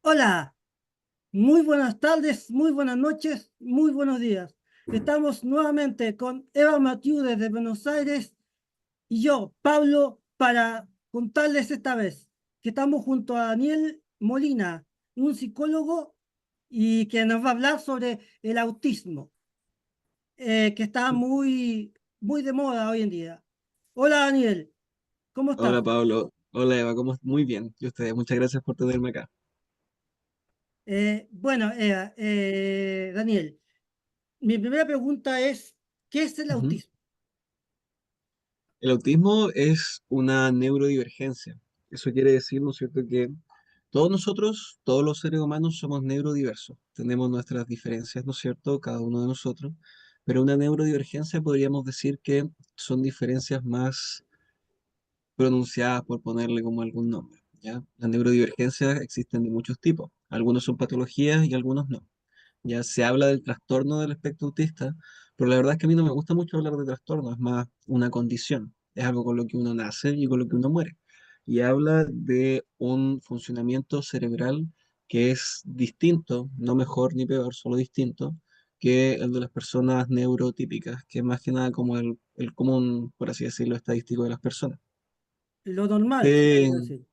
Hola, muy buenas tardes, muy buenas noches, muy buenos días. Estamos nuevamente con Eva Matiu desde Buenos Aires y yo, Pablo, para contarles esta vez que estamos junto a Daniel Molina, un psicólogo y que nos va a hablar sobre el autismo, que está muy de moda hoy en día. Hola Daniel, ¿cómo Hola estás? Pablo, hola Eva, Muy bien, y ustedes, muchas gracias por tenerme acá. Bueno, Eva, Daniel, mi primera pregunta es, ¿qué es el Ujú. autismo? El autismo es una neurodivergencia. Eso quiere decir, ¿no es cierto?, que todos nosotros, todos los seres humanos somos neurodiversos. Tenemos nuestras diferencias, ¿no es cierto?, cada uno de nosotros. Pero una neurodivergencia podríamos decir que son diferencias más pronunciadas, por ponerle como algún nombre, ¿ya? Las neurodivergencias existen de muchos tipos. Algunos son patologías y algunos no. Ya se habla del trastorno del espectro autista, pero la verdad es que a mí no me gusta mucho hablar de trastorno, es más una condición, es algo con lo que uno nace y con lo que uno muere. Y habla de un funcionamiento cerebral que es distinto, no mejor ni peor, solo distinto, que el de las personas neurotípicas, que es más que nada como el común, por así decirlo, estadístico de las personas. Lo normal, se Usted, podría decir.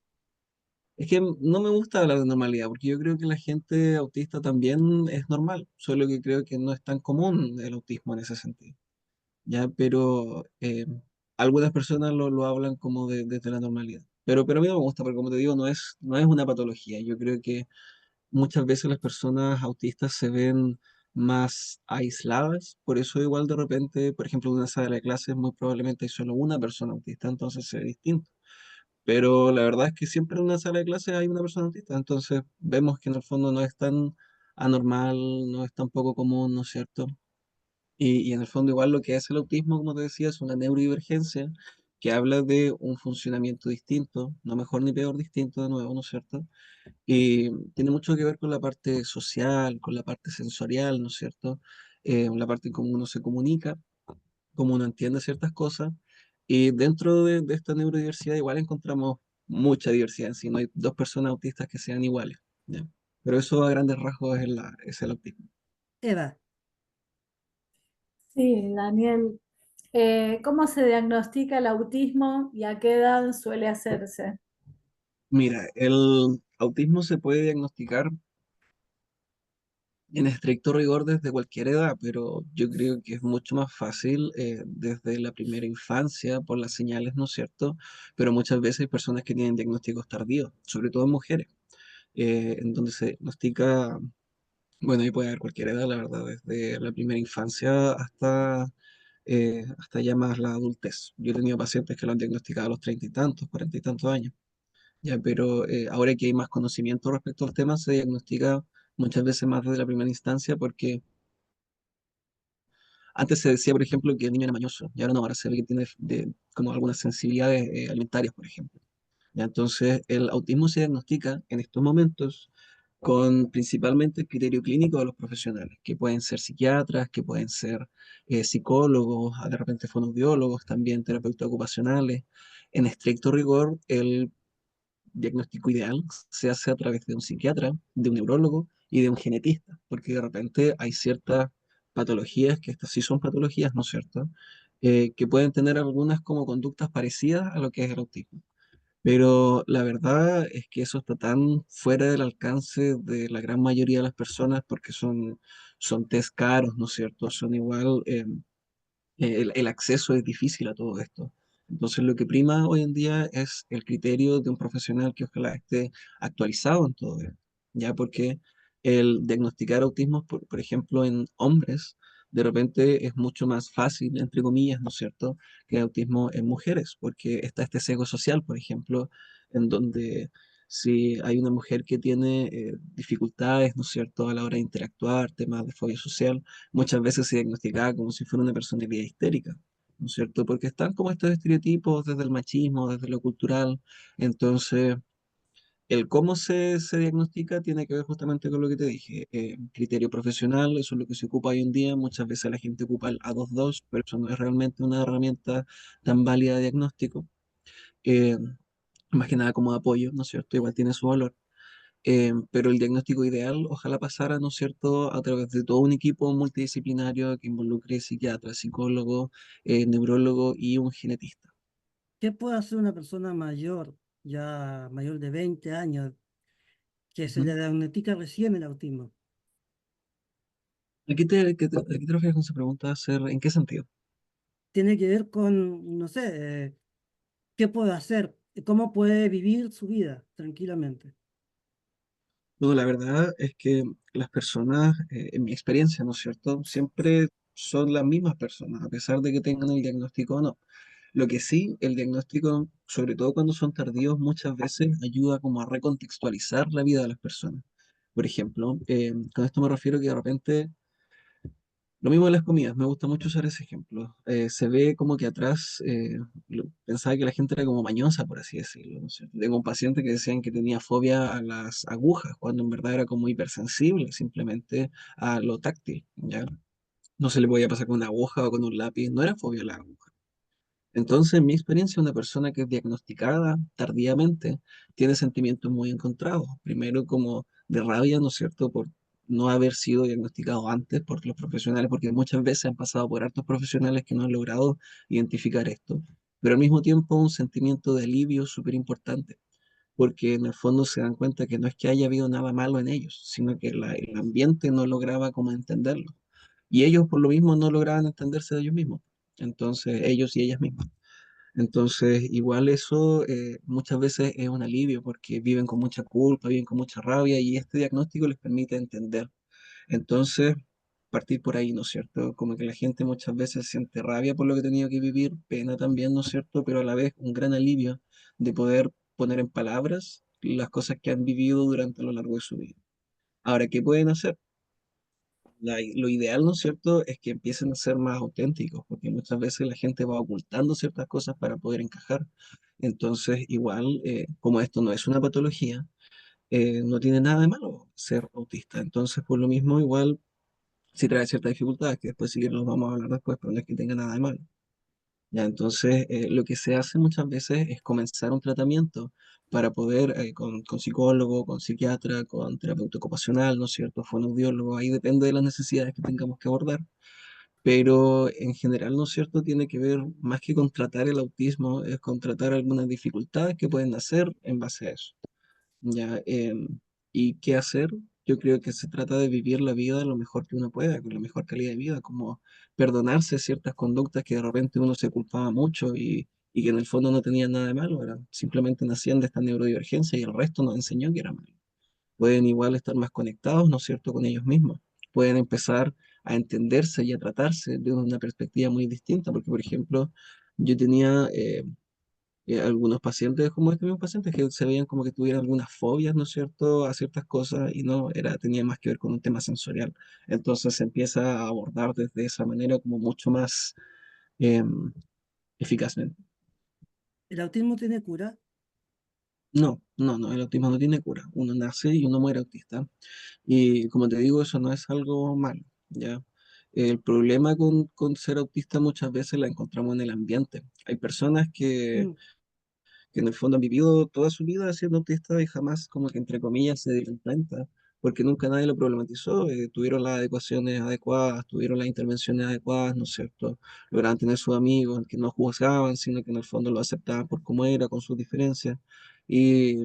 es que no me gusta hablar de normalidad, porque yo creo que la gente autista también es normal, solo que creo que no es tan común el autismo en ese sentido, ¿ya? Pero algunas personas lo hablan como desde la normalidad. Pero a mí no me gusta, porque como te digo, no es una patología. Yo creo que muchas veces las personas autistas se ven más aisladas, por eso igual de repente, por ejemplo, en una sala de clases muy probablemente hay solo una persona autista, entonces se ve distinto. Pero la verdad es que siempre en una sala de clases hay una persona autista, entonces vemos que en el fondo no es tan anormal, no es tan poco común, ¿no es cierto? Y en el fondo igual lo que es el autismo, como te decía, es una neurodivergencia que habla de un funcionamiento distinto, no mejor ni peor, distinto de nuevo, ¿no es cierto? Y tiene mucho que ver con la parte social, con la parte sensorial, ¿no es cierto? La parte en cómo uno se comunica, cómo uno entiende ciertas cosas. Y dentro de esta neurodiversidad igual encontramos mucha diversidad en sí, no hay dos personas autistas que sean iguales, ¿ya? Pero eso a grandes rasgos es el autismo. Eva, Sí, Daniel, ¿cómo se diagnostica el autismo y a qué edad suele hacerse? Mira, el autismo se puede diagnosticar en estricto rigor desde cualquier edad, pero yo creo que es mucho más fácil desde la primera infancia por las señales, ¿no es cierto? Pero muchas veces hay personas que tienen diagnósticos tardíos, sobre todo en mujeres, en donde se diagnostica. Bueno, y puede haber cualquier edad, la verdad, desde la primera infancia hasta ya más la adultez. Yo he tenido pacientes que lo han diagnosticado a los 30 y tantos, 40 y tantos años, ya, pero ahora que hay más conocimiento respecto al tema, se diagnostica muchas veces más desde la primera instancia, porque antes se decía, por ejemplo, que el niño era mañoso, y ahora no, ahora se ve que tiene como algunas sensibilidades alimentarias, por ejemplo. ¿Ya? Entonces, el autismo se diagnostica en estos momentos con principalmente el criterio clínico de los profesionales, que pueden ser psiquiatras, que pueden ser psicólogos, de repente fonoaudiólogos, también terapeutas ocupacionales. En estricto rigor, el diagnóstico ideal se hace a través de un psiquiatra, de un neurólogo y de un genetista, porque de repente hay ciertas patologías, que estas sí son patologías, ¿no es cierto?, que pueden tener algunas como conductas parecidas a lo que es el autismo. Pero la verdad es que eso está tan fuera del alcance de la gran mayoría de las personas porque son test caros, ¿no es cierto? Son igual, el acceso es difícil a todo esto. Entonces lo que prima hoy en día es el criterio de un profesional que ojalá esté actualizado en todo esto, ¿ya? Porque el diagnosticar autismo, por ejemplo, en hombres, de repente es mucho más fácil, entre comillas, ¿no es cierto?, que autismo en mujeres, porque está este sesgo social, por ejemplo, en donde si hay una mujer que tiene dificultades, ¿no es cierto?, a la hora de interactuar, temas de fobia social, muchas veces se diagnosticaba como si fuera una personalidad histérica, ¿no es cierto? Porque están como estos estereotipos desde el machismo, desde lo cultural. Entonces, el cómo se diagnostica tiene que ver justamente con lo que te dije. Criterio profesional, eso es lo que se ocupa hoy en día. Muchas veces la gente ocupa el A22, pero eso no es realmente una herramienta tan válida de diagnóstico. Eh, Más que nada como apoyo, ¿no es cierto? Igual tiene su valor. pero el diagnóstico ideal ojalá pasara, ¿no es cierto?, a través de todo un equipo multidisciplinario que involucre psiquiatra, psicólogo, neurólogo y un genetista. ¿Qué puede hacer una persona mayor, ya mayor de 20 años, que se ¿Mm? le diagnostica recién el autismo? ¿A qué te refieres con esa pregunta? ¿En qué sentido? Tiene que ver con, no sé, qué puede hacer, cómo puede vivir su vida tranquilamente. Bueno, la verdad es que las personas, en mi experiencia, ¿no es cierto?, siempre son las mismas personas, a pesar de que tengan el diagnóstico o no. Lo que sí, el diagnóstico, sobre todo cuando son tardíos, muchas veces ayuda como a recontextualizar la vida de las personas. Por ejemplo, con esto me refiero que de repente, lo mismo de las comidas, me gusta mucho usar ese ejemplo. Se ve como que atrás, pensaba que la gente era como mañosa, por así decirlo, ¿no es cierto? Tengo un paciente que decían que tenía fobia a las agujas, cuando en verdad era como hipersensible simplemente a lo táctil, ¿ya? No se le podía pasar con una aguja o con un lápiz, no era fobia a la aguja. Entonces, en mi experiencia, una persona que es diagnosticada tardíamente tiene sentimientos muy encontrados. Primero, como de rabia, ¿no es cierto?, por no haber sido diagnosticado antes por los profesionales, porque muchas veces han pasado por hartos profesionales que no han logrado identificar esto. Pero al mismo tiempo, un sentimiento de alivio súper importante, porque en el fondo se dan cuenta que no es que haya habido nada malo en ellos, sino que el ambiente no lograba como entenderlo. Y ellos, por lo mismo, no lograban entenderse de ellos mismos. Entonces, ellos y ellas mismas. Entonces, igual eso muchas veces es un alivio porque viven con mucha culpa, viven con mucha rabia y este diagnóstico les permite entender. Entonces, partir por ahí, ¿no es cierto? Como que la gente muchas veces siente rabia por lo que ha tenido que vivir, pena también, ¿no es cierto? Pero a la vez un gran alivio de poder poner en palabras las cosas que han vivido durante lo largo de su vida. Ahora, ¿qué pueden hacer? Lo ideal, ¿no es cierto?, es que empiecen a ser más auténticos, porque muchas veces la gente va ocultando ciertas cosas para poder encajar. Entonces, igual, como esto no es una patología, no tiene nada de malo ser autista. Entonces, por lo mismo, igual, sí trae ciertas dificultades, que después si quieren los vamos a hablar después, pero no es que tenga nada de malo. Ya, entonces, lo que se hace muchas veces es comenzar un tratamiento para poder, con psicólogo, con psiquiatra, con terapeuta ocupacional, ¿no es cierto?, fonoaudiólogo, ahí depende de las necesidades que tengamos que abordar, pero en general, ¿no es cierto?, tiene que ver más que con tratar el autismo, es con tratar algunas dificultades que pueden nacer en base a eso. Ya, ¿y qué hacer? Yo creo que se trata de vivir la vida lo mejor que uno pueda, con la mejor calidad de vida, como perdonarse ciertas conductas que de repente uno se culpaba mucho y que en el fondo no tenían nada de malo, simplemente nacían de esta neurodivergencia y el resto nos enseñó que era malo. Pueden igual estar más conectados, ¿no es cierto?, con ellos mismos. Pueden empezar a entenderse y a tratarse de una perspectiva muy distinta, porque por ejemplo, yo tenía algunos pacientes como este mismo paciente que se veían como que tuvieran algunas fobias, ¿no es cierto?, a ciertas cosas y no, tenía más que ver con un tema sensorial. Entonces se empieza a abordar desde esa manera como mucho más em, eficazmente. ¿El autismo tiene cura? No, no, no, el autismo no tiene cura. Uno nace y uno muere autista. Y como te digo, eso no es algo malo, ¿ya? El problema con ser autista muchas veces la encontramos en el ambiente. Hay personas Mm. que en el fondo han vivido toda su vida siendo autistas y jamás como que entre comillas se dieron cuenta, porque nunca nadie lo problematizó, tuvieron las adecuaciones adecuadas, tuvieron las intervenciones adecuadas, ¿no es cierto? Lograron tener sus amigos que no juzgaban, sino que en el fondo lo aceptaban por cómo era, con sus diferencias, y,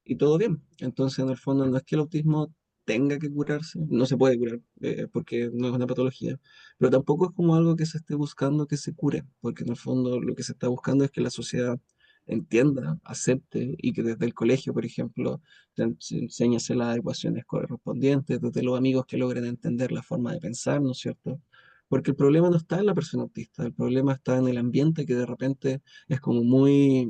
y todo bien. Entonces, en el fondo, no es que el autismo tenga que curarse, no se puede curar, porque no es una patología, pero tampoco es como algo que se esté buscando que se cure, porque en el fondo lo que se está buscando es que la sociedad entienda, acepte y que desde el colegio, por ejemplo, se enseñe a hacer las adecuaciones correspondientes, desde los amigos que logren entender la forma de pensar, ¿no es cierto? Porque el problema no está en la persona autista, el problema está en el ambiente que de repente es como muy,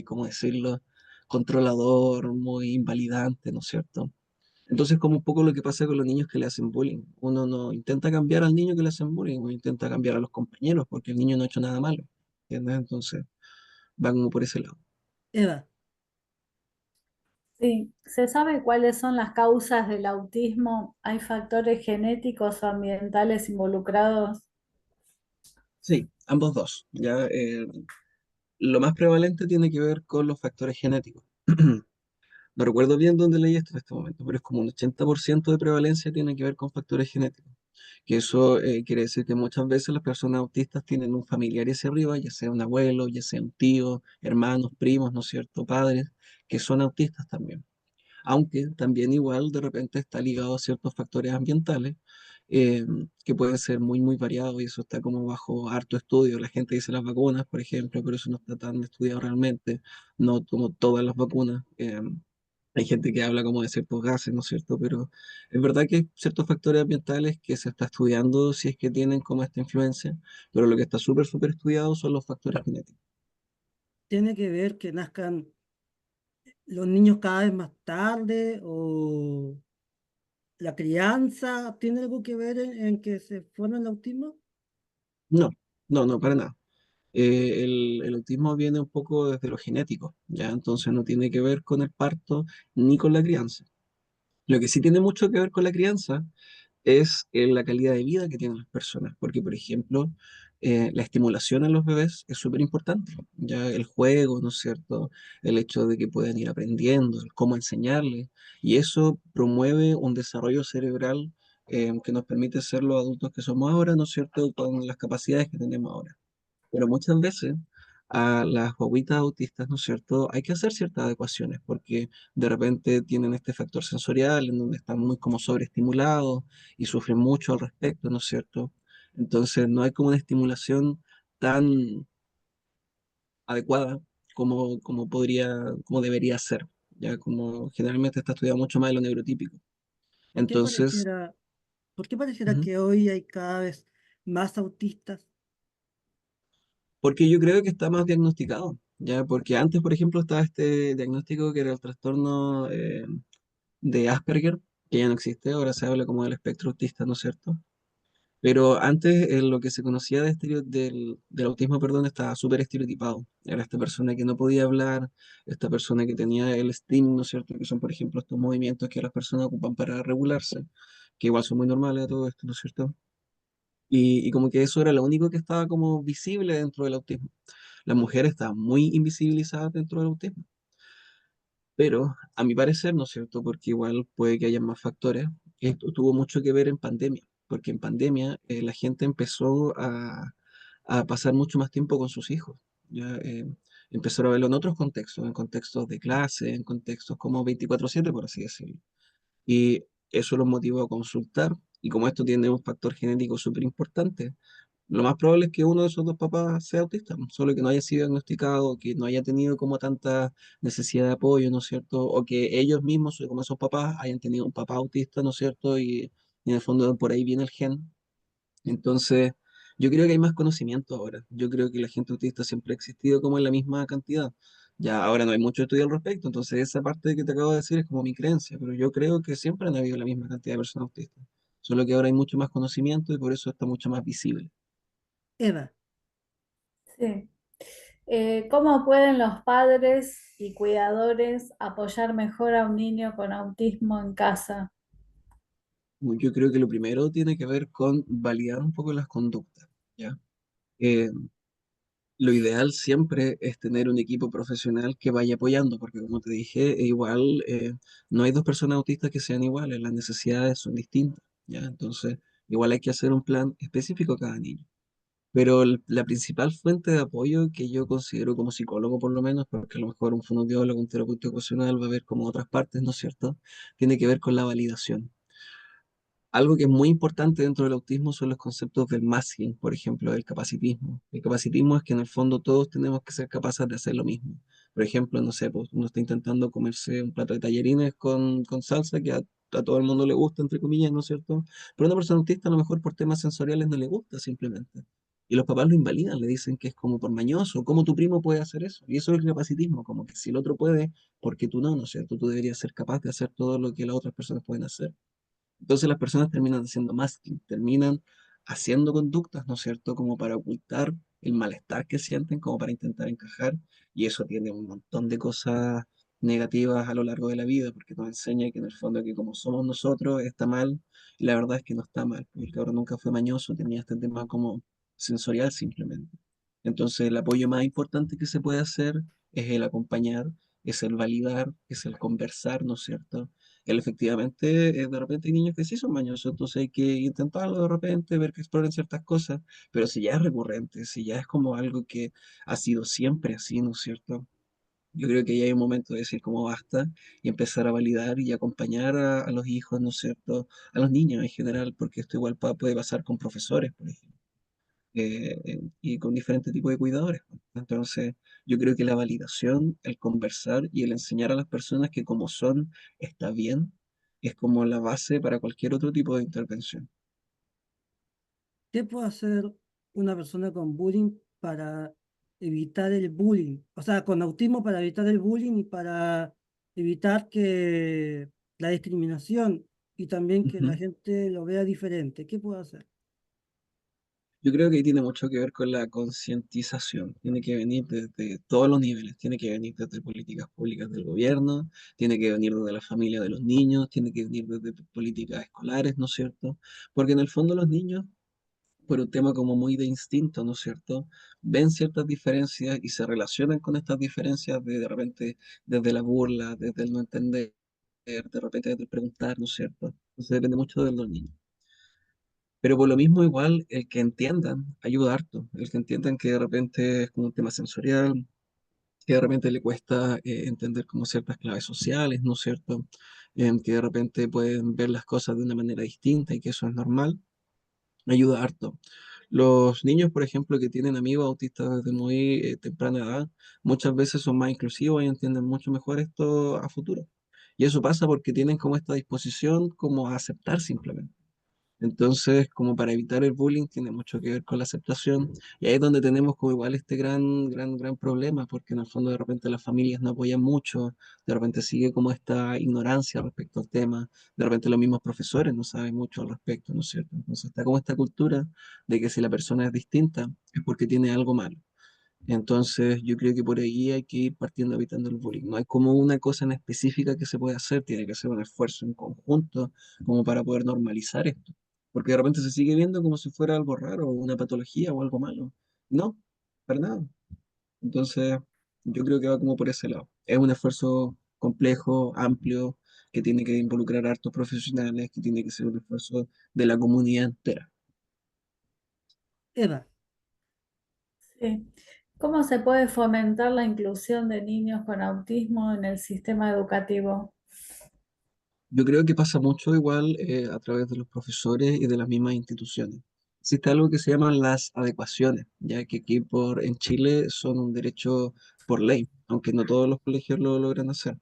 ¿cómo decirlo?, controlador, muy invalidante, ¿no es cierto? Entonces, como un poco lo que pasa con los niños que le hacen bullying. Uno no intenta cambiar al niño que le hacen bullying, uno intenta cambiar a los compañeros, porque el niño no ha hecho nada malo. ¿Entiendes? Entonces, va como por ese lado. Eva, Sí, ¿se sabe cuáles son las causas del autismo? ¿Hay factores genéticos o ambientales involucrados? Sí, ambos dos. Ya, lo más prevalente tiene que ver con los factores genéticos. No recuerdo bien dónde leí esto en este momento, pero es como un 80% de prevalencia tiene que ver con factores genéticos. Que eso quiere decir que muchas veces las personas autistas tienen un familiar hacia arriba, ya sea un abuelo, ya sea un tío, hermanos, primos, ¿no es cierto?, padres, que son autistas también. Aunque también igual de repente está ligado a ciertos factores ambientales eh, que pueden ser muy, muy variados y eso está como bajo harto estudio. La gente dice las vacunas, por ejemplo, pero eso no está tan estudiado realmente, no como todas las vacunas. Hay gente que habla como de ciertos gases, ¿no es cierto? Pero es verdad que hay ciertos factores ambientales que se está estudiando si es que tienen como esta influencia, pero lo que está súper, súper estudiado son los factores genéticos. ¿Tiene que ver que nazcan los niños cada vez más tarde o la crianza tiene algo que ver en que se forma el autismo? No, no, no, para nada. El autismo viene un poco desde lo genético, ¿ya? Entonces no tiene que ver con el parto ni con la crianza. Lo que sí tiene mucho que ver con la crianza es la calidad de vida que tienen las personas, porque por ejemplo, la estimulación a los bebés es súper importante, ya el juego, ¿no es cierto? El hecho de que puedan ir aprendiendo, el cómo enseñarles, y eso promueve un desarrollo cerebral que nos permite ser los adultos que somos ahora, ¿no es cierto? Con las capacidades que tenemos ahora. Pero muchas veces a las guaguitas autistas, ¿no es cierto? Hay que hacer ciertas adecuaciones porque de repente tienen este factor sensorial en donde están muy como sobreestimulados y sufren mucho al respecto, ¿no es cierto? Entonces no hay como una estimulación tan adecuada como podría, como debería ser, ya como generalmente está estudiado mucho más de lo neurotípico. ¿Por qué Entonces, pareciera, por qué pareciera ujú, que hoy hay cada vez más autistas? porque yo creo que está más diagnosticado, ya, porque antes, por ejemplo, estaba este diagnóstico que era el trastorno de Asperger, que ya no existe, ahora se habla como del espectro autista, ¿no es cierto? Pero antes lo que se conocía del autismo, perdón, estaba súper estereotipado. Era esta persona que no podía hablar, esta persona que tenía el STEAM, ¿no es cierto? Que son, por ejemplo, estos movimientos que las personas ocupan para regularse, que igual son muy normales a todo esto, ¿no es cierto? Y como que eso era lo único que estaba como visible dentro del autismo. Las mujeres estaban muy invisibilizadas dentro del autismo. Pero a mi parecer, ¿no es cierto? Porque igual puede que haya más factores. Esto tuvo mucho que ver en pandemia, porque en pandemia la gente empezó a pasar mucho más tiempo con sus hijos. Ya, empezaron a verlo en otros contextos, en contextos de clase, en contextos como 24/7, por así decirlo. Y eso los motivó a consultar. Y como esto tiene un factor genético súper importante, lo más probable es que uno de esos dos papás sea autista, solo que no haya sido diagnosticado, que no haya tenido como tanta necesidad de apoyo, ¿no es cierto? O que ellos mismos, como esos papás, hayan tenido un papá autista, ¿no es cierto? Y en el fondo por ahí viene el gen. Entonces, yo creo que hay más conocimiento ahora. Yo creo que la gente autista siempre ha existido como en la misma cantidad. Ya ahora no hay mucho estudio al respecto, entonces esa parte que te acabo de decir es como mi creencia, pero yo creo que siempre han habido la misma cantidad de personas autistas. Solo que ahora hay mucho más conocimiento y por eso está mucho más visible. Eva, Sí. ¿Cómo pueden los padres y cuidadores apoyar mejor a un niño con autismo en casa? Yo creo que lo primero tiene que ver con validar un poco las conductas, ¿ya? Eh, lo ideal siempre es tener un equipo profesional que vaya apoyando, porque como te dije, igual no hay dos personas autistas que sean iguales, las necesidades son distintas, ¿ya? Entonces, igual hay que hacer un plan específico a cada niño. Pero la principal fuente de apoyo que yo considero como psicólogo, por lo menos, porque a lo mejor un fonoaudiólogo, un terapeuta ocupacional va a ver como otras partes, ¿no es cierto? Tiene que ver con la validación. Algo que es muy importante dentro del autismo son los conceptos del masking, por ejemplo, del capacitismo. El capacitismo es que en el fondo todos tenemos que ser capaces de hacer lo mismo. Por ejemplo, no sé, pues uno está intentando comerse un plato de tallarines con salsa que a todo el mundo le gusta, entre comillas, ¿no es cierto? Pero a una persona autista a lo mejor por temas sensoriales no le gusta simplemente. Y los papás lo invalidan, le dicen que es como por mañoso, ¿cómo tu primo puede hacer eso? Y eso es el capacitismo, como que si el otro puede, porque tú no, ¿no es cierto? Tú deberías ser capaz de hacer todo lo que las otras personas pueden hacer. Entonces las personas terminan haciendo masking, terminan haciendo conductas, ¿no es cierto?, como para ocultar el malestar que sienten, como para intentar encajar, y eso tiene un montón de cosas negativas a lo largo de la vida, porque nos enseña que en el fondo que como somos nosotros está mal, y la verdad es que no está mal, porque el cabrón nunca fue mañoso, tenía este tema como sensorial simplemente. Entonces el apoyo más importante que se puede hacer es el acompañar es el validar, es el conversar, ¿no es cierto? El efectivamente, de repente hay niños que sí son mañosos, entonces hay que intentarlo de repente, ver que exploren ciertas cosas, pero si ya es recurrente, si ya es como algo que ha sido siempre así, ¿no es cierto? Yo creo que ya hay un momento de decir cómo basta y empezar a validar y acompañar a los hijos, ¿no es cierto? A los niños en general, porque esto igual puede pasar con profesores, por ejemplo, y con diferentes tipos de cuidadores, pues. Entonces, yo creo que la validación, el conversar y el enseñar a las personas que como son está bien, es como la base para cualquier otro tipo de intervención. ¿Qué puede hacer una persona con bullying para evitar el bullying? O sea, con autismo para evitar el bullying y para evitar que la discriminación y también que la Ujú. gente lo vea diferente. ¿Qué puede hacer? Yo creo que ahí tiene mucho que ver con la concientización. Tiene que venir desde todos los niveles. Tiene que venir desde políticas públicas del gobierno, tiene que venir desde la familia de los niños, tiene que venir desde políticas escolares, ¿no es cierto? Porque en el fondo los niños, por un tema como muy de instinto, ¿no es cierto? Ven ciertas diferencias y se relacionan con estas diferencias de repente desde la burla, desde el no entender, de repente desde el preguntar, ¿no es cierto? Entonces depende mucho de los niños. Pero por lo mismo, igual, el que entiendan ayuda harto. El que entiendan que de repente es como un tema sensorial, que de repente le cuesta entender como ciertas claves sociales, ¿no es cierto? Que de repente pueden ver las cosas de una manera distinta y que eso es normal, ayuda harto. Los niños, por ejemplo, que tienen amigos autistas desde muy temprana edad, muchas veces son más inclusivos y entienden mucho mejor esto a futuro. Y eso pasa porque tienen como esta disposición como a aceptar simplemente. Entonces, como para evitar el bullying, tiene mucho que ver con la aceptación. Y ahí es donde tenemos como igual este gran problema, porque en el fondo de repente las familias no apoyan mucho, de repente sigue como esta ignorancia respecto al tema, de repente los mismos profesores no saben mucho al respecto, ¿no es cierto? Entonces está como esta cultura de que si la persona es distinta es porque tiene algo malo. Entonces, yo creo que por ahí hay que ir partiendo evitando el bullying. No hay como una cosa en específica que se puede hacer, tiene que ser un esfuerzo en conjunto como para poder normalizar esto. Porque de repente se sigue viendo como si fuera algo raro, o una patología o algo malo. No, para nada. Entonces, yo creo que va como por ese lado. Es un esfuerzo complejo, amplio, que tiene que involucrar a hartos profesionales, que tiene que ser un esfuerzo de la comunidad entera. Eva, Sí. ¿Cómo se puede fomentar la inclusión de niños con autismo en el sistema educativo? Yo creo que pasa mucho igual a través de los profesores y de las mismas instituciones. Existe algo que se llaman las adecuaciones, ya que aquí en Chile son un derecho por ley, aunque no todos los colegios lo logran hacer.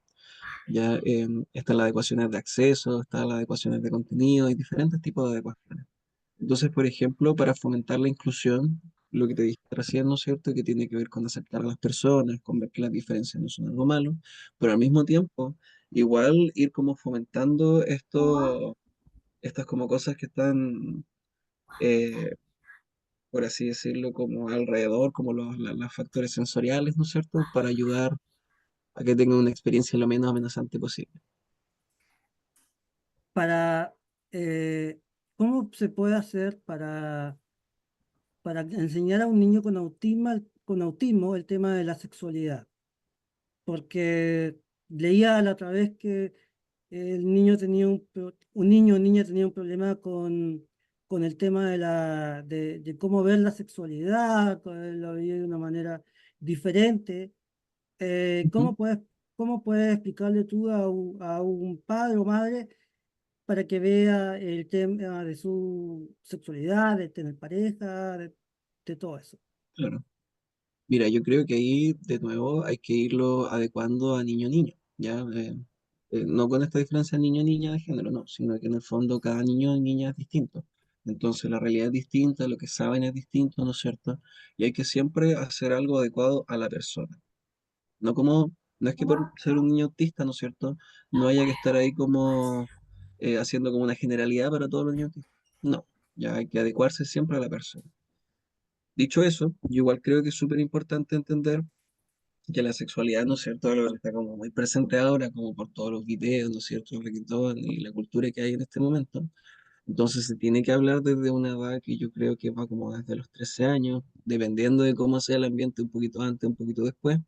Ya están las adecuaciones de acceso, están las adecuaciones de contenido, hay diferentes tipos de adecuaciones. Entonces, por ejemplo, para fomentar la inclusión, lo que te dije recién, ¿no es cierto?, que tiene que ver con aceptar a las personas, con ver que las diferencias no son algo malo, pero al mismo tiempo, igual ir como fomentando estas como cosas que están, eh, por así decirlo, como alrededor, como los factores sensoriales, ¿no es cierto?, para ayudar a que tengan una experiencia lo menos amenazante posible. para, ¿cómo se puede hacer para enseñar a un niño con autismo el tema de la sexualidad? Porque leía la otra vez que el niño tenía un niño o niña tenía un problema con el tema de cómo ver la sexualidad, que él lo veía de una manera diferente. Ujú. Cómo puedes explicarle tú a un padre o madre para que vea el tema de su sexualidad, de tener pareja, de todo eso? Claro. Mira, yo creo que ahí de nuevo hay que irlo adecuando a niño, ¿ya? No con esta diferencia niño-niña de género, no, sino que en el fondo cada niño y niña es distinto. Entonces la realidad es distinta, lo que saben es distinto, ¿no es cierto? Y hay que siempre hacer algo adecuado a la persona. No como, no es que por ser un niño autista, ¿no es cierto? No haya que estar ahí como haciendo como una generalidad para todos los niños autistas. No, ya hay que adecuarse siempre a la persona. Dicho eso, yo igual creo que es súper importante entender que la sexualidad, ¿no es cierto?, algo que está como muy presente ahora, como por todos los videos, ¿no es cierto?, el reggaetón y la cultura que hay en este momento. Entonces se tiene que hablar desde una edad que yo creo que va como desde los 13 años, dependiendo de cómo sea el ambiente, un poquito antes, un poquito después,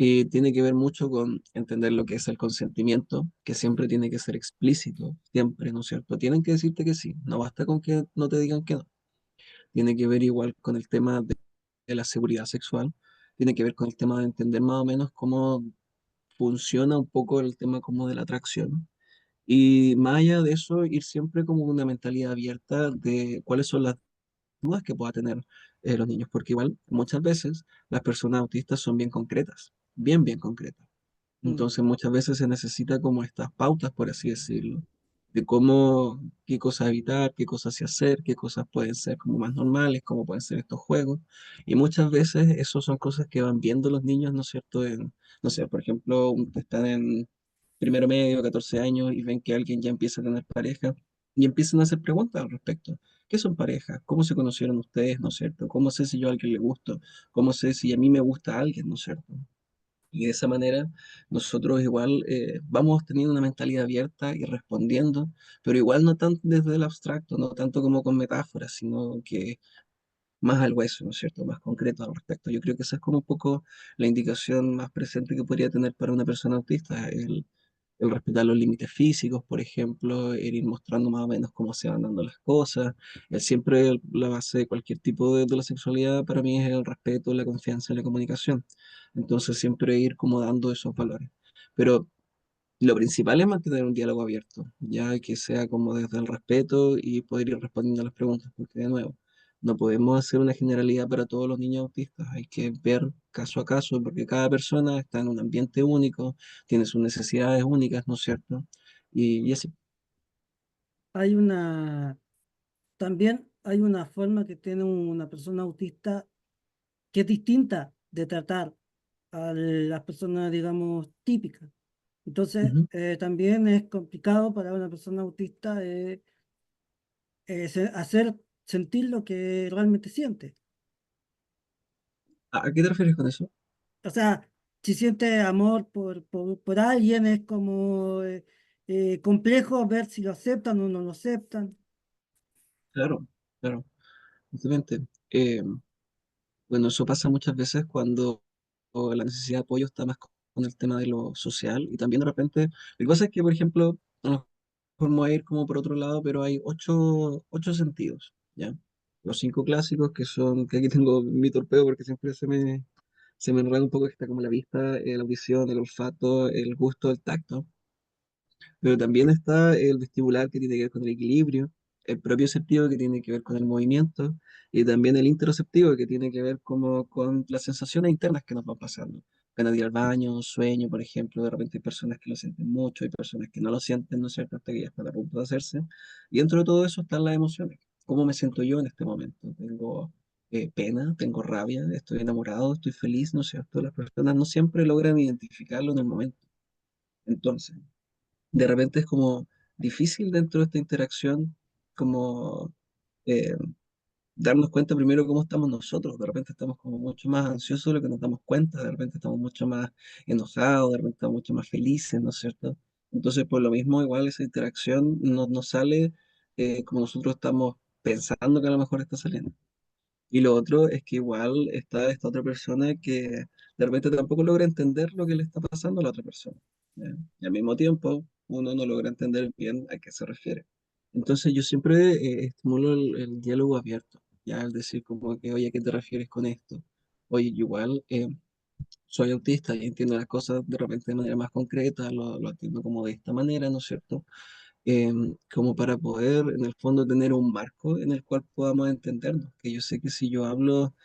Y tiene que ver mucho con entender lo que es el consentimiento, que siempre tiene que ser explícito, siempre, ¿no es cierto? Tienen que decirte que sí, no basta con que no te digan que no. Tiene que ver igual con el tema de la seguridad sexual, tiene que ver con el tema de entender más o menos cómo funciona un poco el tema como de la atracción. Y más allá de eso, ir siempre como con una mentalidad abierta de cuáles son las dudas que pueda tener los niños, porque igual muchas veces las personas autistas son bien concretas, bien concretas. Mm. Entonces muchas veces se necesita como estas pautas, por así decirlo, de cómo, qué cosas evitar, qué cosas sí hacer, qué cosas pueden ser como más normales, cómo pueden ser estos juegos. Y muchas veces eso son cosas que van viendo los niños, ¿no es cierto? No sé, por ejemplo, están en primero medio, 14 años y ven que alguien ya empieza a tener pareja y empiezan a hacer preguntas al respecto. ¿Qué son parejas? ¿Cómo se conocieron ustedes, no es cierto? ¿Cómo sé si yo a alguien le gusto? ¿Cómo sé si a mí me gusta alguien, no es cierto? Y de esa manera nosotros igual vamos teniendo una mentalidad abierta y respondiendo, pero igual no tanto desde el abstracto, no tanto como con metáforas, sino que más al hueso, ¿no es cierto? Más concreto al respecto. Yo creo que esa es como un poco la indicación más presente que podría tener para una persona autista, el respetar los límites físicos, por ejemplo, el ir mostrando más o menos cómo se van dando las cosas. Siempre la base de cualquier tipo de la sexualidad para mí es el respeto, la confianza y la comunicación. Entonces siempre ir como dando esos valores. Pero lo principal es mantener un diálogo abierto, ya que sea como desde el respeto y poder ir respondiendo a las preguntas, porque de nuevo, no podemos hacer una generalidad para todos los niños autistas, hay que ver caso a caso, porque cada persona está en un ambiente único, tiene sus necesidades únicas, ¿no es cierto? Y así. Hay una, también hay una forma que tiene una persona autista que es distinta de tratar a las personas, digamos, típicas. Entonces, Ujú. también es complicado para una persona autista hacer sentir lo que realmente siente. ¿A qué te refieres con eso? O sea, si siente amor por alguien, es como complejo ver si lo aceptan o no lo aceptan. Claro, claro, justamente. Bueno, eso pasa muchas veces cuando la necesidad de apoyo está más con el tema de lo social y también de repente, lo que pasa es que, por ejemplo, a lo mejor me voy a ir como por otro lado, pero hay ocho sentidos, ¿ya? Los cinco clásicos que son, que aquí tengo mi torpeo porque siempre se me enreda un poco, que está como la vista, la audición, el olfato, el gusto, el tacto. Pero también está el vestibular que tiene que ver con el equilibrio, el propioceptivo que tiene que ver con el movimiento y también el interoceptivo que tiene que ver como con las sensaciones internas que nos van pasando. Ganas de ir al baño, sueño, por ejemplo, de repente hay personas que lo sienten mucho, hay personas que no lo sienten, ¿no es cierto?, hasta que ya están a punto de hacerse. Y dentro de todo eso están las emociones. ¿Cómo me siento yo en este momento? Tengo pena, tengo rabia, estoy enamorado, estoy feliz, ¿no es cierto? Las personas no siempre logran identificarlo en el momento. Entonces, de repente es como difícil dentro de esta interacción, como eh, darnos cuenta primero cómo estamos nosotros. De repente estamos como mucho más ansiosos de lo que nos damos cuenta, de repente estamos mucho más enojados, de repente estamos mucho más felices, ¿no es cierto? Entonces, por lo mismo, igual esa interacción no nos sale como nosotros estamos pensando que a lo mejor está saliendo. Y lo otro es que igual está esta otra persona que de repente tampoco logra entender lo que le está pasando a la otra persona. ¿Ya? Y al mismo tiempo uno no logra entender bien a qué se refiere. Entonces yo siempre estimulo el diálogo abierto, ya al decir como que, oye, ¿a qué te refieres con esto? Oye, yo igual soy autista y entiendo las cosas de repente de manera más concreta, lo entiendo como de esta manera, ¿no es cierto? Como para poder en el fondo tener un marco en el cual podamos entendernos, que yo sé que si yo hablo,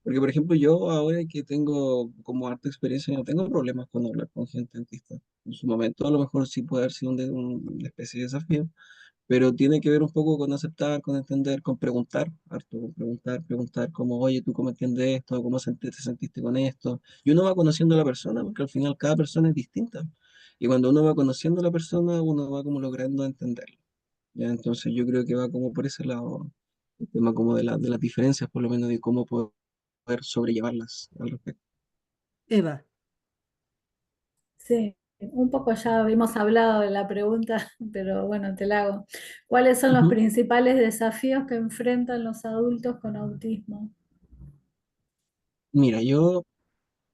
porque por ejemplo yo ahora que tengo como harta experiencia, no tengo problemas con hablar con gente autista. En su momento a lo mejor sí puede haber sido una especie de desafío, pero tiene que ver un poco con aceptar, con entender, con preguntar, harto, con preguntar como, oye, ¿tú cómo entiendes esto? ¿Cómo te sentiste con esto? Y uno va conociendo a la persona, porque al final cada persona es distinta. Y cuando uno va conociendo a la persona, uno va como logrando entenderla. ¿Ya? Entonces yo creo que va como por ese lado, el tema como de las diferencias, por lo menos de cómo poder sobrellevarlas al respecto. Eva, Sí, un poco ya habíamos hablado de la pregunta, pero bueno, te la hago. ¿Cuáles son los Ujú. principales desafíos que enfrentan los adultos con autismo? Mira, yo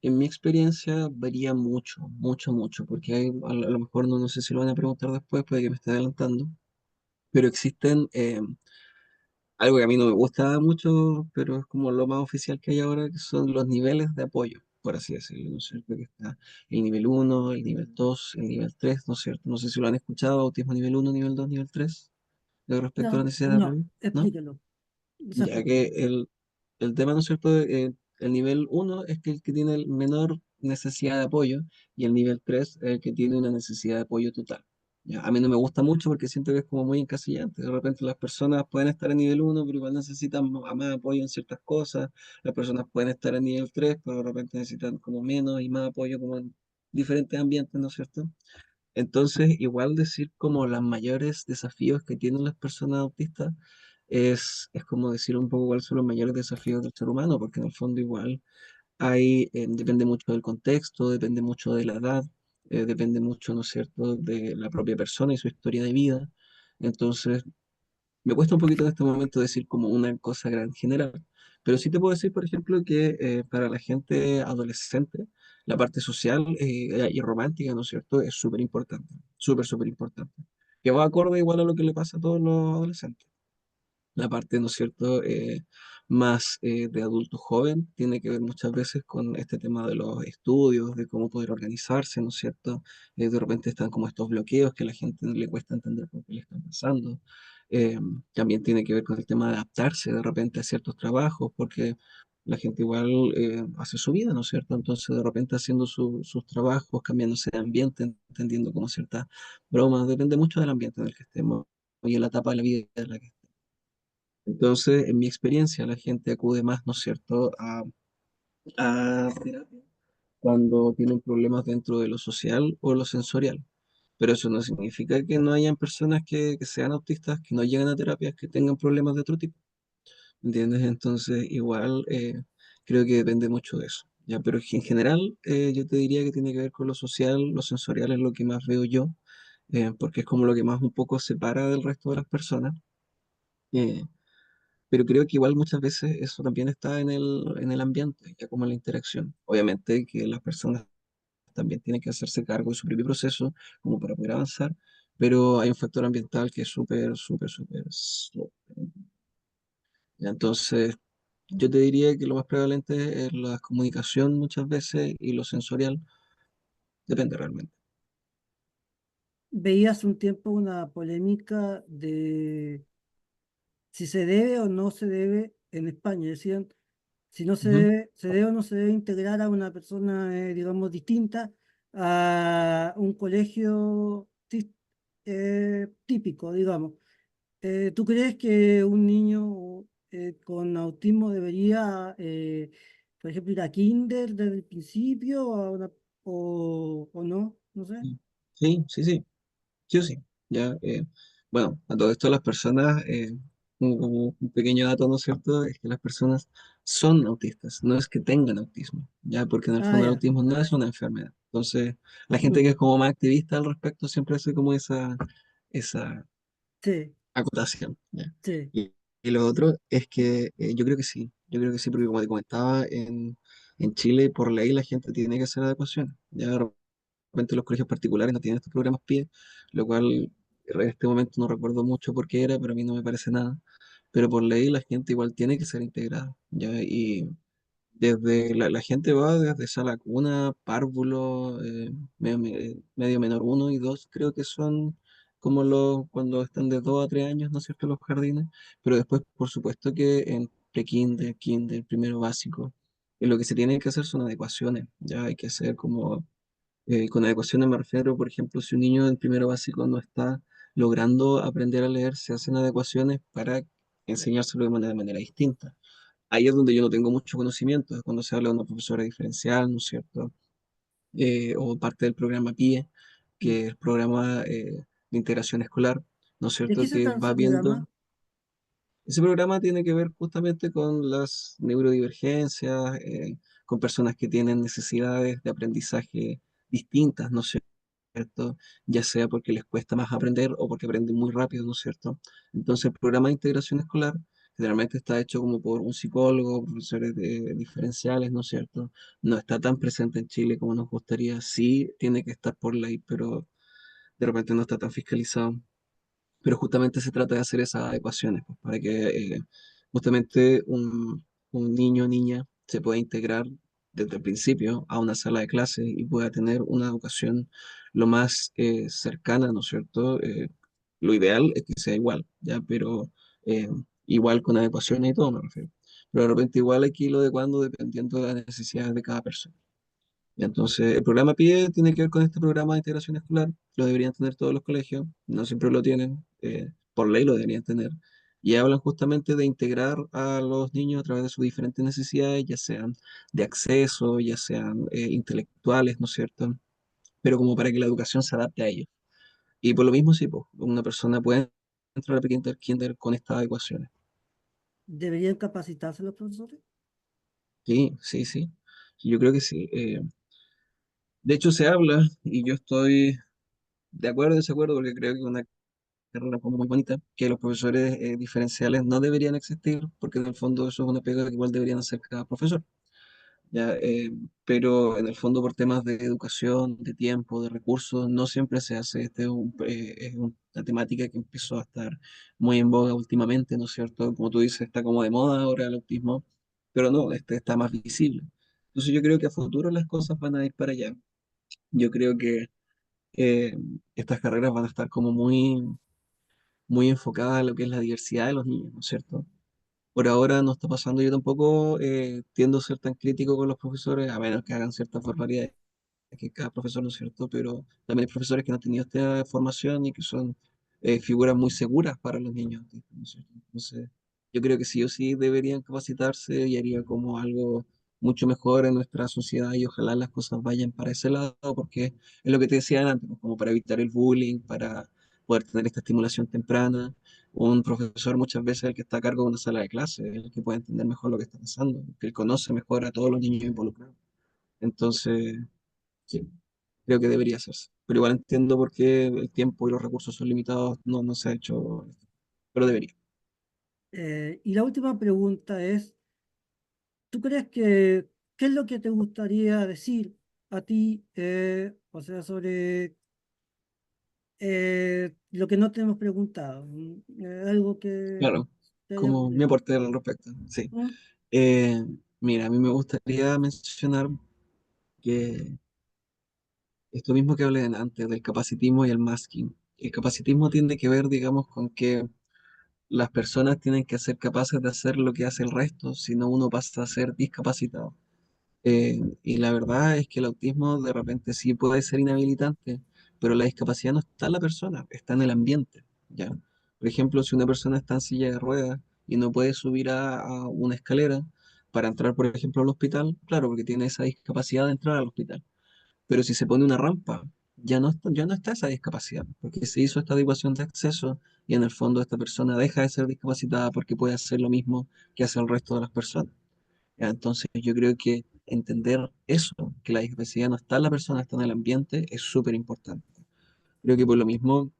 En mi experiencia varía mucho, mucho, mucho, porque hay, a lo mejor no sé si lo van a preguntar después, puede que me esté adelantando, pero existen algo que a mí no me gusta mucho, pero es como lo más oficial que hay ahora, que son los niveles de apoyo, por así decirlo, ¿no es cierto? Que está el nivel uno, el nivel 2, el nivel 3, ¿no es cierto? No sé si lo han escuchado, autismo nivel uno, nivel 2, nivel 3, respecto a la No, necesidad de No, apoyo, ¿no? explícalo, Ya desarrolla. que el tema, ¿no es cierto? El nivel uno es que el que tiene el menor necesidad de apoyo y el nivel 3 es el que tiene una necesidad de apoyo total. Ya, a mí no me gusta mucho porque siento que es como muy encasillante. De repente las personas pueden estar en nivel uno pero igual necesitan más apoyo en ciertas cosas. Las personas pueden estar en nivel 3 pero de repente necesitan como menos y más apoyo como en diferentes ambientes, ¿no es cierto? Entonces, igual decir como los mayores desafíos que tienen las personas autistas es como decir un poco cuáles son los mayores desafíos del ser humano, porque en el fondo igual hay, depende mucho del contexto, depende mucho de la edad, depende mucho, ¿no es cierto?, de la propia persona y su historia de vida. Entonces, me cuesta un poquito en este momento decir como una cosa gran general, pero sí te puedo decir, por ejemplo, que para la gente adolescente, la parte social y romántica, ¿no es cierto?, es súper importante, súper, súper importante, que va acorde igual a lo que le pasa a todos los adolescentes. La parte, ¿no es cierto?, más de adulto joven tiene que ver muchas veces con este tema de los estudios, de cómo poder organizarse, ¿no es cierto? De repente están como estos bloqueos que a la gente le cuesta entender por qué le están pasando. Eh, También tiene que ver con el tema de adaptarse de repente a ciertos trabajos, porque la gente igual hace su vida, ¿no es cierto? Entonces de repente haciendo sus trabajos, cambiándose de ambiente, entendiendo como ciertas bromas, depende mucho del ambiente en el que estemos y en la etapa de la vida en la que entonces, en mi experiencia, la gente acude más, ¿no es cierto?, a terapia cuando tienen problemas dentro de lo social o lo sensorial. Pero eso no significa que no hayan personas que sean autistas, que no lleguen a terapias, que tengan problemas de otro tipo. ¿Entiendes? Entonces, igual creo que depende mucho de eso. Ya, pero en general, yo te diría que tiene que ver con lo social, lo sensorial es lo que más veo yo, porque es como lo que más un poco separa del resto de las personas. Eh, pero creo que igual muchas veces eso también está en el ambiente, ya como en la interacción. Obviamente que las personas también tienen que hacerse cargo de su propio proceso como para poder avanzar, pero hay un factor ambiental que es súper, súper, súper, súper. Entonces, yo te diría que lo más prevalente es la comunicación muchas veces y lo sensorial, depende realmente. Veía hace un tiempo una polémica de si se debe o no se debe en España. Decían, si no Ujú. se debe o no se debe integrar a una persona, digamos, distinta a un colegio típico, digamos. ¿Tú crees que un niño con autismo debería, por ejemplo, ir a kinder desde el principio o no? No sé. Sí, sí, sí. Sí o sí, ya, bueno, a todo esto las personas, un pequeño dato, ¿no es cierto?, es que las personas son autistas, no es que tengan autismo, ya, porque en el Ah, fondo el ya. autismo no es una enfermedad. Entonces, la gente que Mm, es como más activista al respecto siempre hace como esa sí, acotación, ¿ya? sí. Y lo otro es que yo creo que sí, porque como te comentaba, en Chile por ley la gente tiene que hacer adecuaciones, ya, repente los colegios particulares no tienen estos programas PIE, lo cual en este momento no recuerdo mucho por qué era, pero a mí no me parece nada. Pero por ley la gente igual tiene que ser integrada, ¿ya? Y desde la gente va desde sala cuna, párvulo, medio menor uno y 2 creo que son como los cuando están de 2 a 3 años, ¿no es cierto?, los jardines. Pero después, por supuesto que en pre-kinder, kinder, primero básico, lo que se tiene que hacer son adecuaciones, ya hay que hacer como con adecuaciones me refiero, por ejemplo, si un niño en primero básico no está logrando aprender a leer, se hacen adecuaciones para enseñárselo de manera distinta. Ahí es donde yo no tengo mucho conocimiento, es cuando se habla de una profesora diferencial, ¿no es cierto? O parte del programa PIE, Mm. que es el programa de integración escolar, ¿no es ¿De qué cierto? se Que trata va ese programa? viendo ese programa tiene que ver justamente con las neurodivergencias, con personas que tienen necesidades de aprendizaje distintas, ¿no es cierto? Ya sea porque les cuesta más aprender o porque aprenden muy rápido, ¿no es cierto? Entonces, el programa de integración escolar generalmente está hecho como por un psicólogo, profesores de diferenciales, ¿no es cierto? No está tan presente en Chile como nos gustaría. Sí tiene que estar por ley, pero de repente no está tan fiscalizado. Pero justamente se trata de hacer esas adecuaciones, pues, para que justamente un niño o niña se pueda integrar desde el principio a una sala de clase y pueda tener una educación lo más cercana, ¿no es cierto? Lo ideal es que sea igual, ¿ya? Pero eh, igual con adecuaciones y todo, me refiero. Pero de repente igual hay que irlo adecuando dependiendo de las necesidades de cada persona. Y entonces, el programa PIE tiene que ver con este programa de integración escolar. Lo deberían tener todos los colegios, no siempre lo tienen, por ley lo deberían tener. Y hablan justamente de integrar a los niños a través de sus diferentes necesidades, ya sean de acceso, ya sean intelectuales, ¿no es cierto? Pero como para que la educación se adapte a ellos. Y por lo mismo, sí, pues, una persona puede entrar a kinder con estas adecuaciones. ¿Deberían capacitarse los profesores? Sí, sí, sí. Yo creo que sí. De hecho, se habla, y yo estoy de acuerdo y desacuerdo, porque creo que una carrera como muy bonita, que los profesores diferenciales no deberían existir, porque en el fondo eso es una pega que igual deberían hacer cada profesor, ¿ya? Pero en el fondo por temas de educación, de tiempo, de recursos, no siempre se hace. Este es una temática que empezó a estar muy en boga últimamente, ¿no es cierto? Como tú dices, está como de moda ahora el autismo, pero no, este está más visible. Entonces yo creo que a futuro las cosas van a ir para allá. Yo creo que eh, estas carreras van a estar como muy enfocada a lo que es la diversidad de los niños, ¿no es cierto? Por ahora no está pasando, yo tampoco tiendo a ser tan crítico con los profesores, a menos que hagan ciertas barbaridades, que cada profesor, ¿no es cierto? Pero también hay profesores que no han tenido esta formación y que son figuras muy seguras para los niños, ¿no es cierto? Entonces, yo creo que sí o sí deberían capacitarse y haría como algo mucho mejor en nuestra sociedad y ojalá las cosas vayan para ese lado, porque es lo que te decía antes, pues, como para evitar el bullying, para poder tener esta estimulación temprana. Un profesor muchas veces es el que está a cargo de una sala de clase, el que puede entender mejor lo que está pasando, que él conoce mejor a todos los niños involucrados. Entonces, sí, creo que debería hacerse. Pero igual entiendo por qué el tiempo y los recursos son limitados, no se ha hecho, pero debería. Y la última pregunta es, ¿tú crees que qué es lo que te gustaría decir a ti, o sea, sobre lo que no te hemos preguntado? Algo que Claro, te haya como mi ocurrido. aporte al respecto, sí. ¿Mm? Eh, Mira, a mí me gustaría mencionar que esto mismo que hablé antes del capacitismo y el masking. El capacitismo tiene que ver, digamos, con que las personas tienen que ser capaces de hacer lo que hace el resto, si no uno pasa a ser discapacitado. Y la verdad es que el autismo de repente sí puede ser inhabilitante, pero la discapacidad no está en la persona, está en el ambiente, ¿ya? Por ejemplo, si una persona está en silla de ruedas y no puede subir a una escalera para entrar, por ejemplo, al hospital, claro, porque tiene esa discapacidad de entrar al hospital. Pero si se pone una rampa, ya no está esa discapacidad, porque se hizo esta adecuación de acceso y en el fondo esta persona deja de ser discapacitada porque puede hacer lo mismo que hace el resto de las personas. ¿Ya? Entonces yo creo que entender eso, que la discapacidad no está en la persona, está en el ambiente, es súper importante. Creo que por lo mismo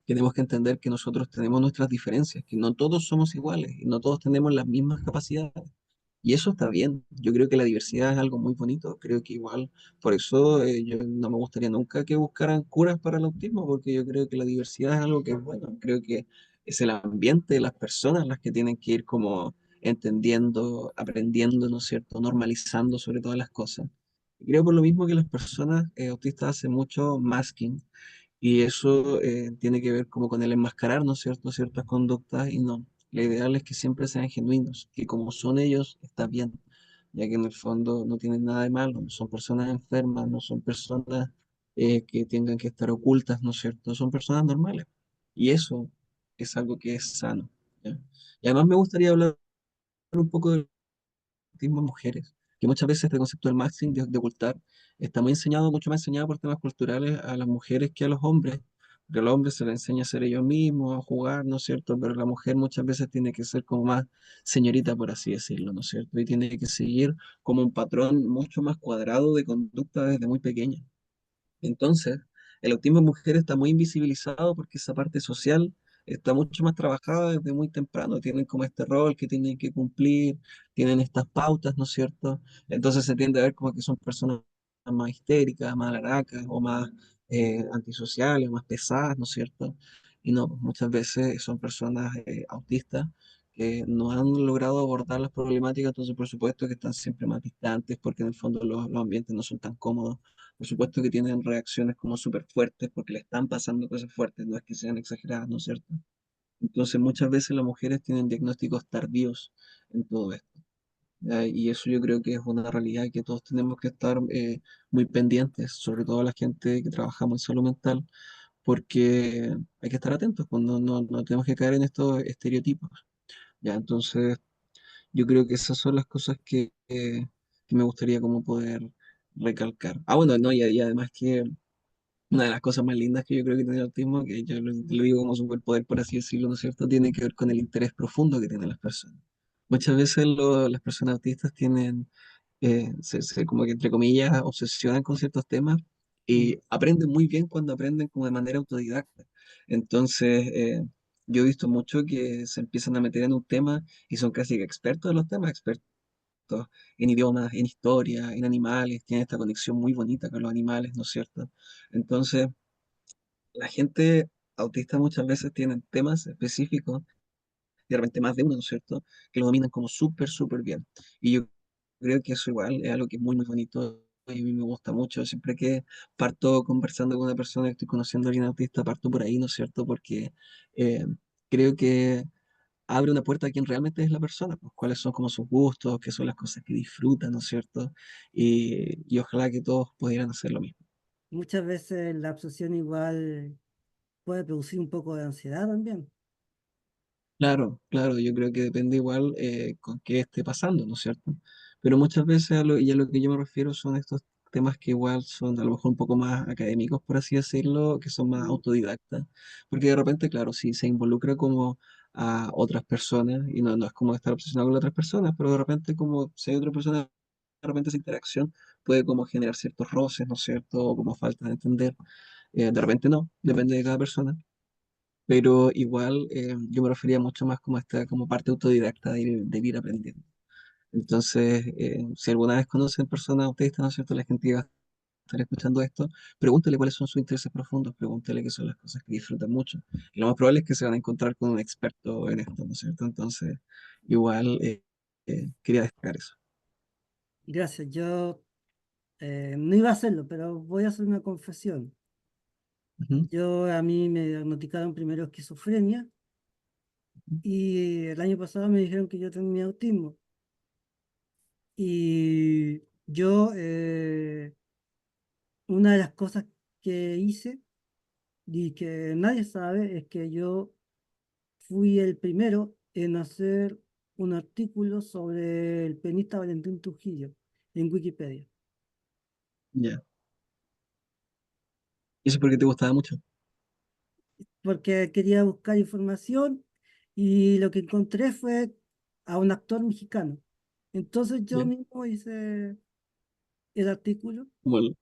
tenemos que entender que nosotros tenemos nuestras diferencias, que no todos somos iguales y no todos tenemos las mismas capacidades. Y eso está bien. Yo creo que la diversidad es algo muy bonito. Creo que igual, por eso yo no me gustaría nunca que buscaran curas para el autismo, porque yo creo que la diversidad es algo que es bueno. Creo que es el ambiente, las personas las que tienen que ir como entendiendo, aprendiendo, ¿no es cierto? Normalizando sobre todas las cosas. Y creo por lo mismo que las personas autistas hacen mucho masking y eso tiene que ver como con el enmascarar, ¿no es cierto?, ciertas conductas y no. Lo ideal es que siempre sean genuinos, que como son ellos, está bien, ya que en el fondo no tienen nada de malo, no son personas enfermas, no son personas que tengan que estar ocultas, ¿no es cierto? Son personas normales. Y eso es algo que es sano, ¿ya? Y además me gustaría hablar un poco del autismo en mujeres, que muchas veces este concepto del maxing, de ocultar, está muy enseñado, mucho más enseñado por temas culturales a las mujeres que a los hombres, porque a los hombres se les enseña a ser ellos mismos, a jugar, ¿no es cierto? Pero la mujer muchas veces tiene que ser como más señorita, por así decirlo, ¿no es cierto? Y tiene que seguir como un patrón mucho más cuadrado de conducta desde muy pequeña. Entonces, el autismo en mujeres está muy invisibilizado porque esa parte social está mucho más trabajada desde muy temprano, tienen como este rol que tienen que cumplir, tienen estas pautas, ¿no es cierto? Entonces se tiende a ver como que son personas más histéricas, más laracas o más antisociales, más pesadas, ¿no es cierto? Y no, pues, muchas veces son personas autistas que no han logrado abordar las problemáticas, entonces por supuesto que están siempre más distantes porque en el fondo los ambientes no son tan cómodos. Por supuesto que tienen reacciones como súper fuertes porque le están pasando cosas fuertes, no es que sean exageradas, ¿no es cierto? Entonces muchas veces las mujeres tienen diagnósticos tardíos en todo esto. ¿Ya? Y eso yo creo que es una realidad que todos tenemos que estar muy pendientes, sobre todo la gente que trabajamos en salud mental, porque hay que estar atentos cuando no tenemos que caer en estos estereotipos. ¿Ya? Entonces yo creo que esas son las cosas que me gustaría como poder recalcar. Ah, bueno, no, y además que una de las cosas más lindas que yo creo que tiene el autismo, que yo lo digo como superpoder, por así decirlo, ¿no es cierto?, tiene que ver con el interés profundo que tienen las personas. Muchas veces las personas autistas tienen, como que entre comillas, obsesionan con ciertos temas Mm. y aprenden muy bien cuando aprenden como de manera autodidacta. Entonces, yo he visto mucho que se empiezan a meter en un tema y son casi que expertos en los temas, expertos en idiomas, en historia, en animales, tienen esta conexión muy bonita con los animales, ¿no es cierto? Entonces, la gente autista muchas veces tienen temas específicos, y de repente más de uno, ¿no es cierto?, que lo dominan como súper, súper bien. Y yo creo que eso igual es algo que es muy, muy bonito y a mí me gusta mucho. Siempre que parto conversando con una persona que estoy conociendo a alguien autista, parto por ahí, ¿no es cierto?, porque eh, creo que abre una puerta a quien realmente es la persona, pues cuáles son como sus gustos, qué son las cosas que disfrutan, ¿no es cierto? Y ojalá que todos pudieran hacer lo mismo. Muchas veces la obsesión igual puede producir un poco de ansiedad también. Claro, claro, yo creo que depende igual con qué esté pasando, ¿no es cierto? Pero muchas veces y a lo que yo me refiero son estos temas que igual son a lo mejor un poco más académicos, por así decirlo, que son más Mm. autodidactas, porque de repente, claro, si se involucra como a otras personas, y no es como estar obsesionado con otras personas, pero de repente como si hay otra persona, de repente esa interacción puede como generar ciertos roces, ¿no es cierto? O como falta de entender. De repente no, depende de cada persona, pero igual yo me refería mucho más como a esta como parte autodidacta de ir aprendiendo. Entonces, si alguna vez conocen personas autistas, ¿no es cierto? La gente que va a estar escuchando esto, pregúntele cuáles son sus intereses profundos, pregúntele qué son las cosas que disfrutan mucho. Y lo más probable es que se van a encontrar con un experto en esto, ¿no es cierto? Entonces, igual quería destacar eso. Gracias, yo no iba a hacerlo, pero voy a hacer una confesión. Ujú. A mí me diagnosticaron primero esquizofrenia y el año pasado me dijeron que yo tenía autismo. Y una de las cosas que hice y que nadie sabe es que yo fui el primero en hacer un artículo sobre el pianista Valentín Trujillo en Wikipedia, Ya. ¿Y eso es porque te gustaba mucho? porque quería buscar información y lo que encontré fue a un actor mexicano. Entonces yo Ya. mismo hice el artículo. Bueno, ya.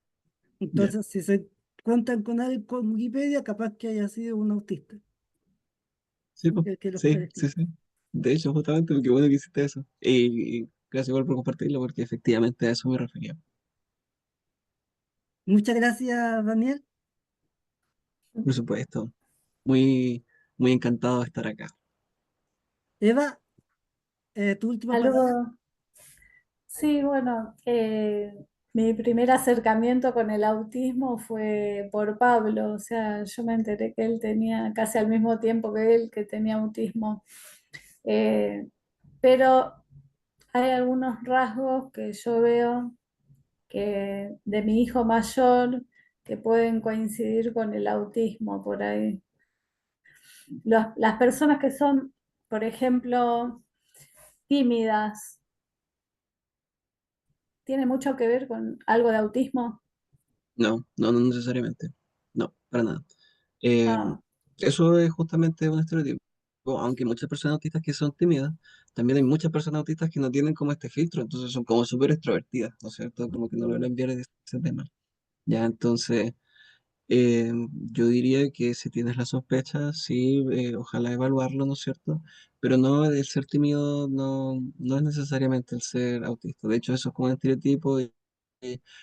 Entonces, si se cuentan con algo con Wikipedia, capaz que haya sido un autista Sí, po. el que lo está Sí, sí, escrito. sí. De hecho, justamente, qué bueno que hiciste eso. Y gracias igual por compartirlo, porque efectivamente a eso me refería. Muchas gracias, Daniel. Por supuesto. Muy, muy encantado de estar acá. Eva, tu última palabra. Algo, sí, bueno, mi primer acercamiento con el autismo fue por Pablo, o sea, yo me enteré que él tenía casi al mismo tiempo que él, que tenía autismo. Eh, pero hay algunos rasgos que yo veo que de mi hijo mayor que pueden coincidir con el autismo por ahí. Las personas que son, por ejemplo, tímidas, ¿tiene mucho que ver con algo de autismo? No, no necesariamente. No, para nada. Eh, Ah, Eso es justamente un estereotipo. Aunque hay muchas personas autistas que son tímidas, también hay muchas personas autistas que no tienen como este filtro, entonces son como súper extrovertidas, ¿no es cierto? Como que no mm, logran ver ese tema. Ya, entonces, Yo diría que si tienes la sospecha, sí, ojalá evaluarlo, ¿no es cierto? Pero no, el ser tímido no es necesariamente el ser autista. De hecho, eso es como un estereotipo y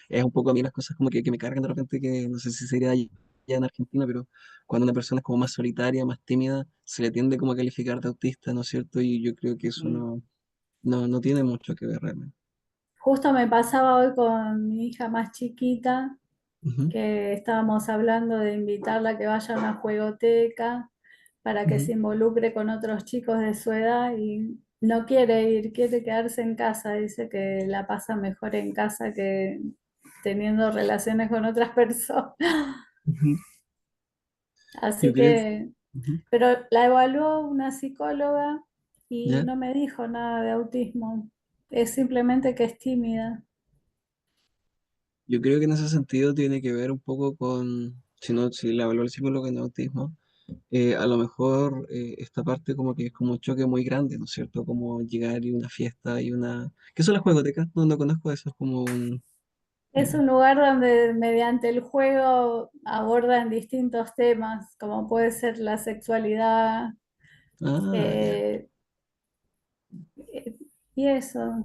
es un poco a mí las cosas como que me cargan de repente, que no sé si sería allá en Argentina, pero cuando una persona es como más solitaria, más tímida, se le tiende como a calificar de autista, ¿no es cierto? Y yo creo que eso Mm, no tiene mucho que ver realmente. Justo me pasaba hoy con mi hija más chiquita, Ujú, que estábamos hablando de invitarla a que vaya a una juegoteca para que se ujú. involucre con otros chicos de su edad y no quiere ir, quiere quedarse en casa. Dice que la pasa mejor en casa que teniendo relaciones con otras personas. Ujú. Yo Así creo que... que, ujú. pero la evaluó una psicóloga y ¿Ya? no me dijo nada de autismo. Es simplemente que es tímida. Yo creo que en ese sentido tiene que ver un poco con, si no, si la evalúa el psicólogo en autismo, a lo mejor esta parte como que es como un choque muy grande, ¿no es cierto? Como llegar y una fiesta y una... ¿Qué son las juegotecas? No conozco eso, es como un... Es un lugar donde mediante el juego abordan distintos temas, como puede ser la sexualidad, Ah, ya, eh, eh, y eso,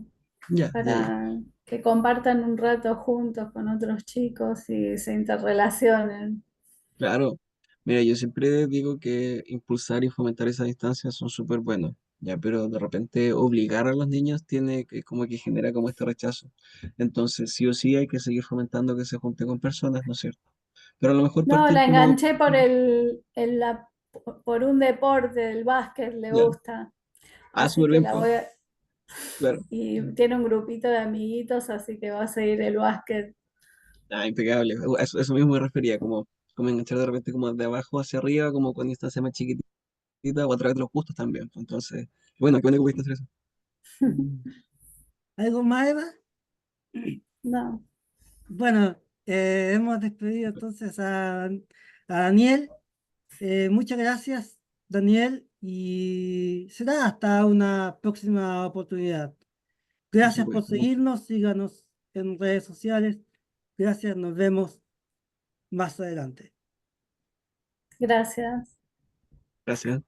ya. para que compartan un rato juntos con otros chicos y se interrelacionen. Claro. Mira, yo siempre digo que impulsar y fomentar esas instancias son súper buenos, ya, pero de repente obligar a los niños tiene que como que genera como este rechazo. Entonces, sí o sí hay que seguir fomentando que se junte con personas, ¿no es cierto? Pero a lo mejor No, partir la como... enganché por un deporte, el básquet, le Ya. gusta. Ah, Así súper que bien, la pues. voy a... Claro. Y tiene un grupito de amiguitos, así que va a seguir el básquet. Ah, impecable. Eso mismo me refería, como enganchar de repente como de abajo hacia arriba, como con instancias más chiquititas o a través de los gustos también, pues. Entonces, bueno, qué bueno que pudiste hacer eso. mm. ¿Algo más, Eva? No, Bueno, hemos despedido entonces a Daniel. Muchas gracias, Daniel, y será hasta una próxima oportunidad. Por Gracias por supuesto. seguirnos, síganos en redes sociales. Gracias, nos vemos más adelante. gracias. Gracias.